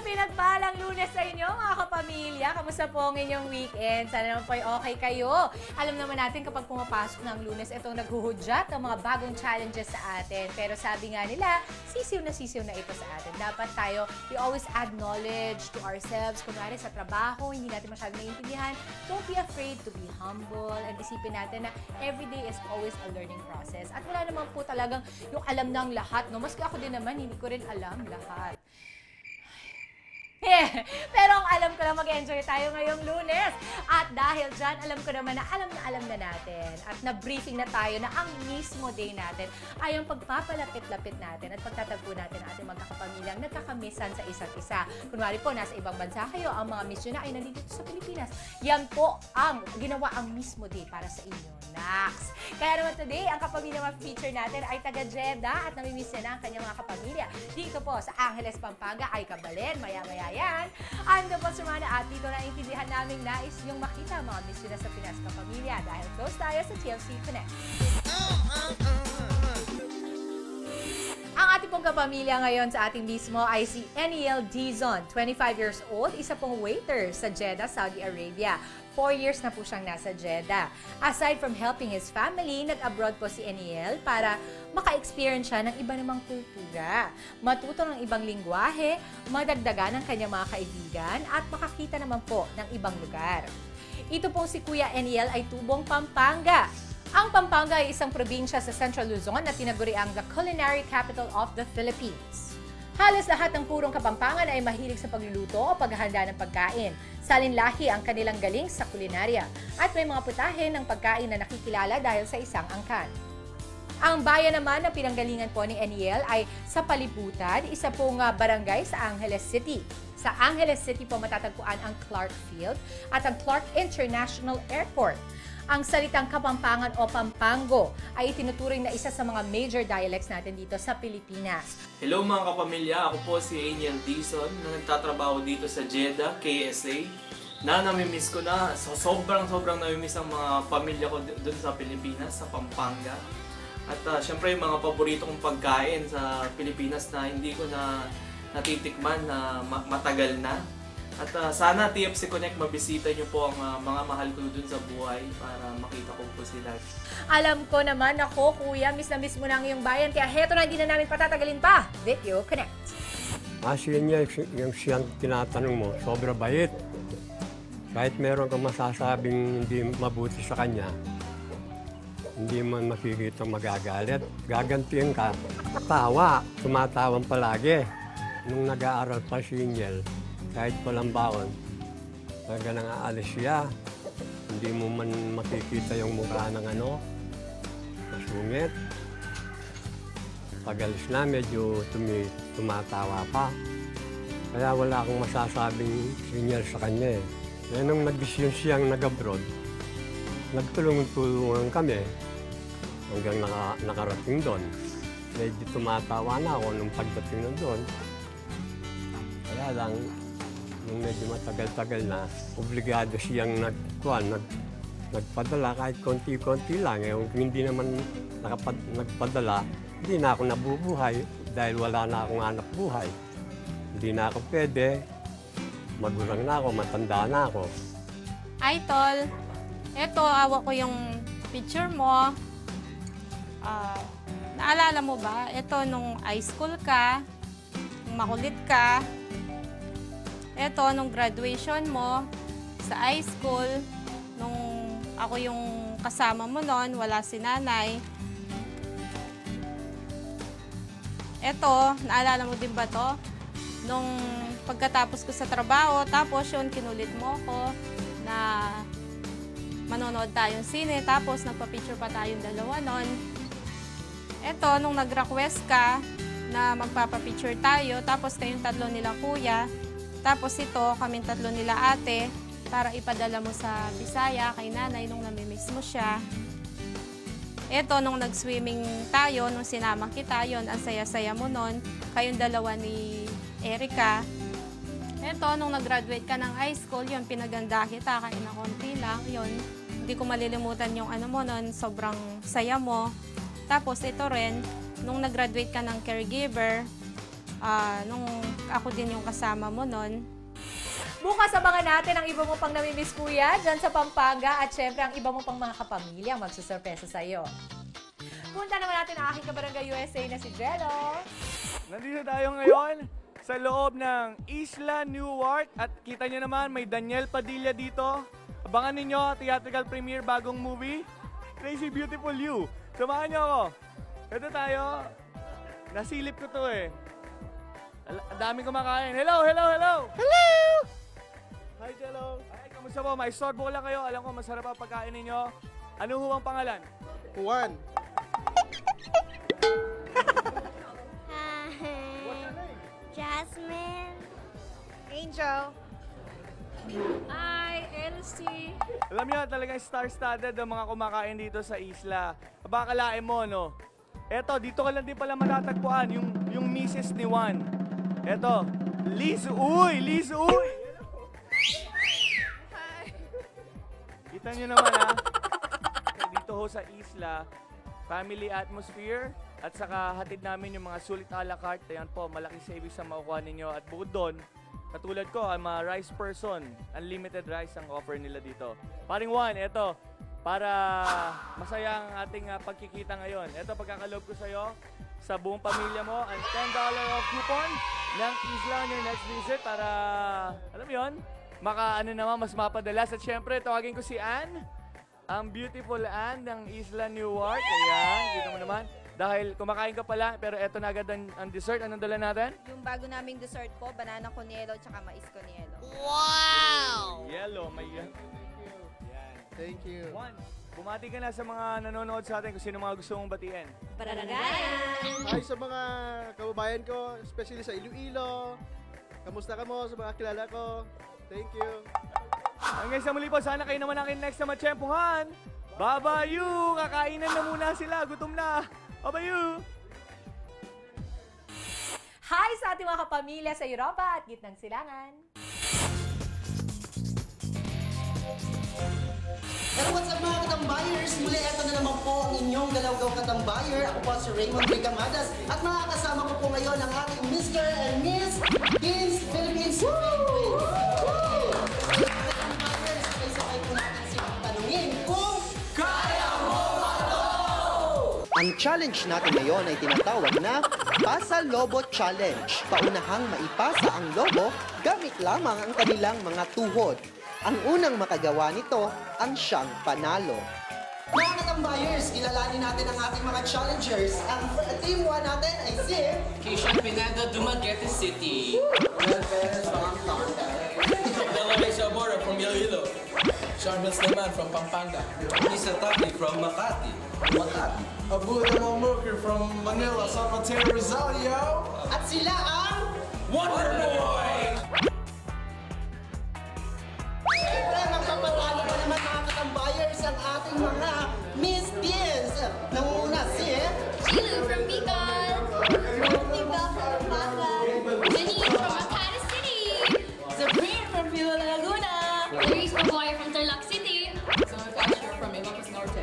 pinagpalang Lunes sa inyo, mga kapamilya. Kamusta po ang inyong weekend? Sana naman po ay okay kayo. Alam naman natin kapag pumapasok ng Lunes, itong naghuhudyat ng mga bagong challenges sa atin. Pero sabi nga nila, sisiw na ito sa atin. Dapat tayo, we always add knowledge to ourselves. Kunwari sa trabaho, hindi natin masyadong naiintindihan. Don't be afraid to be humble. And isipin natin na every day is always a learning process. At wala naman po talagang yung alam ng lahat. No? Maski ako din naman, hindi ko rin alam lahat. Pero ang alam ko lang, mag-enjoy tayo ngayong Lunes. At dahil dyan, alam ko naman na alam na natin. At na-briefing na tayo na ang mismo day natin ay ang pagpapalapit-lapit natin at pagtatagpo natin ang ating magkakapamilyang nagkakamisan sa isa't isa. Kunwari po, nasa ibang bansa kayo, ang mga misyon na ay nandito sa Pilipinas. Yan po ang ginawa ang mismo day para sa inyo, Nax. Kaya naman today, ang kapamilya ma-feature natin ay taga-Jeddah at namimiss na ang kanyang mga kapamilya. Dito po sa Angeles, Pampanga ay Kabalen, maya-maya yan. Ando po sumana at dito na intindihan namin nais yung makita mga misyon na sa Pinas kapamilya dahil close tayo sa TLC Connect. Ang ating pong kapamilya ngayon sa ating mismo ay si Eniel Dizon, 25 years old, isa pong waiter sa Jeddah, Saudi Arabia. 4 years na po siyang nasa Jeddah. Aside from helping his family, nag-abroad po si Eniel para maka-experience siya ng iba namang kultura, matuto ng ibang lingwahe, madagdagan ng kanyang mga kaibigan, at makakita naman po ng ibang lugar. Ito pong si Kuya Eniel ay tubong Pampanga. Ang Pampanga ay isang probinsya sa Central Luzon na tinaguriang the culinary capital of the Philippines. Halos lahat ng purong Kapampangan ay mahilig sa pagluluto o paghahanda ng pagkain. Salinlahi ang kanilang galing sa kulinarya at may mga putahe ng pagkain na nakikilala dahil sa isang angkan. Ang bayan naman na pinanggalingan po ni Eniel ay sa Palibutan, isa pong barangay sa Angeles City. Sa Angeles City po matatagpuan ang Clark Field at ang Clark International Airport. Ang salitang Kapampangan o Pampango ay itinuturing na isa sa mga major dialects natin dito sa Pilipinas. Hello mga kapamilya, ako po si Eniel Dizon na nagtatrabaho dito sa Jeddah, KSA. Namimiss ko na, sobrang namimiss ang mga pamilya ko doon sa Pilipinas, sa Pampanga. At syempre yung mga paborito kong pagkain sa Pilipinas na hindi ko na natitikman na matagal na. At sana TFC Connect mabisita niyo po ang mga mahal ko dun sa buhay para makita ko po sila. Alam ko naman ako, kuya, miss na miss mo na ang iyong bayan. Kaya heto na, hindi na namin patatagalin pa. Video Connect. Kasi niya, yung siyang tinatanong mo, sobra bait. Kahit meron kang masasabing hindi mabuti sa kanya, hindi man makikita magagalit. Gagantihan ka, tawa, tumatawan palagi. Nung nag-aaral pa si Eniel, kahit walang baon, talaga nang aalis siya. Hindi mo man makikita yung mukha ng masungit. Pag alis na, medyo tumatawa pa. Kaya wala akong masasabing sinyal sa kanya eh. Kaya nung nag-decision siyang nag-abroad, nagtulungan kami hanggang nakarating doon. Medyo tumatawa na ako nung pagdating na doon. Kaya lang, nung medyo matagal-tagal na, obligado siyang nagpadala kahit konti-konti lang. Kung hindi naman nagpadala, hindi na ako nabubuhay dahil wala na akong anak buhay. Hindi na ako pwede, magulang na ako, matanda na ako. Ay, Tol, eto, awa ko yung picture mo. Naalala mo ba? Ito, nung high school ka, nung makulit ka, eto, nung graduation mo sa high school, nung ako yung kasama mo noon, wala si nanay. Eto, naalala mo din ba to? Nung pagkatapos ko sa trabaho, tapos yun, kinulit mo ko na manonood tayong sine, tapos nagpa-picture pa tayong dalawa noon. Eto, nung nag-request ka na magpapa-picture tayo, tapos kayong tatlo nila kuya, tapos ito, kaming tatlo nila ate, para ipadala mo sa Bisaya kay nanay nung namimiss mo siya. Ito, nung nag-swimming tayo, nung sinama kita, yon ang saya-saya mo nun. Kayong dalawa ni Erica. Ito, nung nag-graduate ka ng high school, yon pinaganda kita, kain na konti lang, yon. Hindi ko malilimutan yung mo nun, sobrang saya mo. Tapos ito rin, nung nag-graduate ka ng caregiver, nung ako din yung kasama mo nun. Bukas abangan natin ang iba mo pang namimiss kuya dyan sa Pampanga at syempre ang iba mo pang mga kapamilya ang magsusurpresa sa'yo. Punta naman natin ang aking kabarangay USA na si Jello. Nandito tayo ngayon sa loob ng Isla Newark at kita nyo naman may Daniel Padilla dito. Abangan ninyo theatrical premiere bagong movie, Crazy Beautiful You. Samahan nyo ako. Ito tayo. Nasilip ko to eh. Ang daming kumakain. Hello, hello, hello! Hello! Hi, Jello. Ay, kamusta po? May sorbo ko lang kayo. Alam ko masarap ang pagkain ninyo. Ano ho ang pangalan? Juan. Jasmine. Angel. Hi, Elsie. Alam niyo, talagang star-studded ang mga kumakain dito sa isla. Baka kalain mo, no? Eto, dito ka lang din pala matatagpuan, yung misis ni Juan. Eto, Liz Uy! Liz Uy! Kita nyo naman, ha? Dito ho sa isla, family atmosphere, at saka hatid namin yung mga sulit a la carte. Ayan po, malaking savings ang makukuha ninyo. At bukod doon, katulad ko, I'm a rice person. Unlimited rice ang offer nila dito. Paring Juan, eto, para masaya ang ating pagkikita ngayon. Eto, pagkakaloob ko sa'yo, sa buong pamilya mo, ang $10 off coupon ng Isla on your next visit para, alam mo yun, mas mapadalas. At syempre, tawagin ko si Anne, ang beautiful Anne ng Isla Newark. Ayan, dito mo naman. Dahil kumakain ka pala, pero eto na agad ang dessert. Anong dala natin? Yung bago naming dessert po, banana conielo tsaka mais conielo. Yellow, may yan. Thank you. Juan, bumati ka na sa mga nanonood sa atin kung sino mga gusto mong batiin. Hi sa mga kababayan ko, especially sa Iloilo. Kamusta ka mo sa mga kilala ko? Thank you. Hanggang sa muli po, sana kayo naman akin next na matsyempohan. Babayu! Kakainan na muna sila, gutom na. Babayu! Hi sa ating mga kapamilya sa Europa at gitnang silangan. Pero what's up mga katambayers? Muli, eto na naman po ang inyong Galawgaw Katambayer. Ako po si Raymond Ricamadas at makakasama ko po ngayon ang ating Mr. and Miss Kings Philippines. Katambayers, sabay-sabay po natin silang tanungin kung kaya mo ba ito? Ang challenge natin ngayon ay tinatawag na Pasa Lobo Challenge. Paunahang maipasa ang lobo gamit lamang ang kanilang mga tuhod. Ang unang makagawa nito ang siyang panalo. Mga katambayers, kilalanin natin ang ating mga challengers. Ang team 1 natin ay si Keisha Pineda, Dumaguete City. Mel Perez from Pampanga. Delaware Sabora from Iloilo. Sharman Sleman from Pampanga. Lisa Taki from Makati. Abu Damamurker from Manila, San Mateo, Rizal, yo! At sila ang Wonder Boy! siyempre magpapatalo pa naman mga katambayers ang ating mga Miss Teens. Nanguna si Chilu from Bicol. Tigda from Pampanga. Janine from Makati City. Sabrine from Villa Laguna. Luis Maboy from Tarlac City. Zoe Fasher from Ilocos Norte.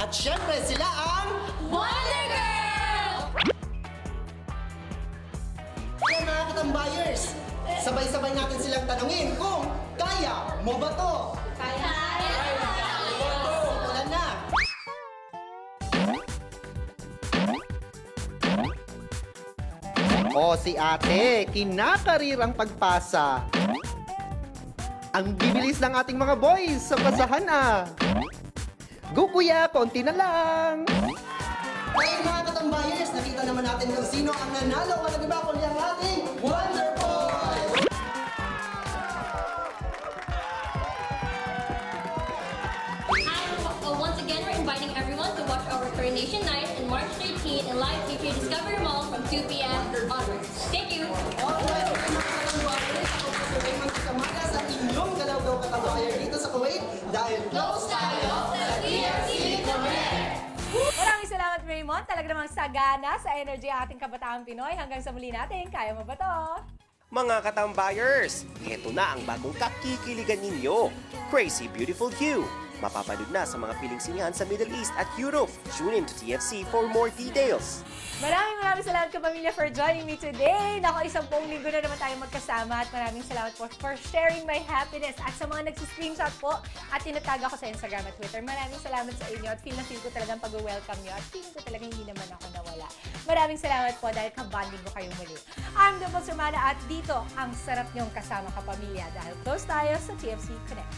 at syempre sila ang Wonder Girl! Kaya mga katambayers, sabay-sabay natin silang tanungin kung kaya mo ba to? Kaya! Simulan na! O si ate, kinakarir ang pagpasa. Ang bibilis ng ating mga boys sa pasahan ah. Go kuya, konti na lang. Kaya mga katambayers, nakita naman natin kung sino ang nanalo. Walang iba kundi ang ating Wonder Boy! Once again, we're inviting everyone to watch our Coronation Night on March 13 in Live Feature Discovery Mall from 2 p.m. onwards. Thank you! Alright, okay mga katambayers, ako po si Raymond Ricamadas at inyong Galawgaw Katambayer dito sa Kuwait dahil close tayo sa TRC Connect! Maraming salamat, Raymond. Talaga namang sagana sa energy ating kabataang Pinoy. Hanggang sa muli natin, kaya mo ba to? Mga katambayers, heto na ang bagong kakikiligan ninyo, Crazy Beautiful You. Mapapanood na sa mga piling sinihan sa Middle East at Europe. Tune in to TFC for more details. Maraming salamat kapamilya for joining me today. Nako, isang buong linggo na naman tayo magkasama at maraming salamat po for sharing my happiness at sa mga nagsiscreenshot po at tinatag ako sa Instagram at Twitter. Maraming salamat sa inyo at feel ko talagang pag-welcome nyo at feeling ko talagang hindi naman ako nawala. Maraming salamat po dahil kabanding ko kayong muli. I'm Dimple Sermana at dito ang sarap nyong kasama kapamilya dahil close tayo sa TFC Connect.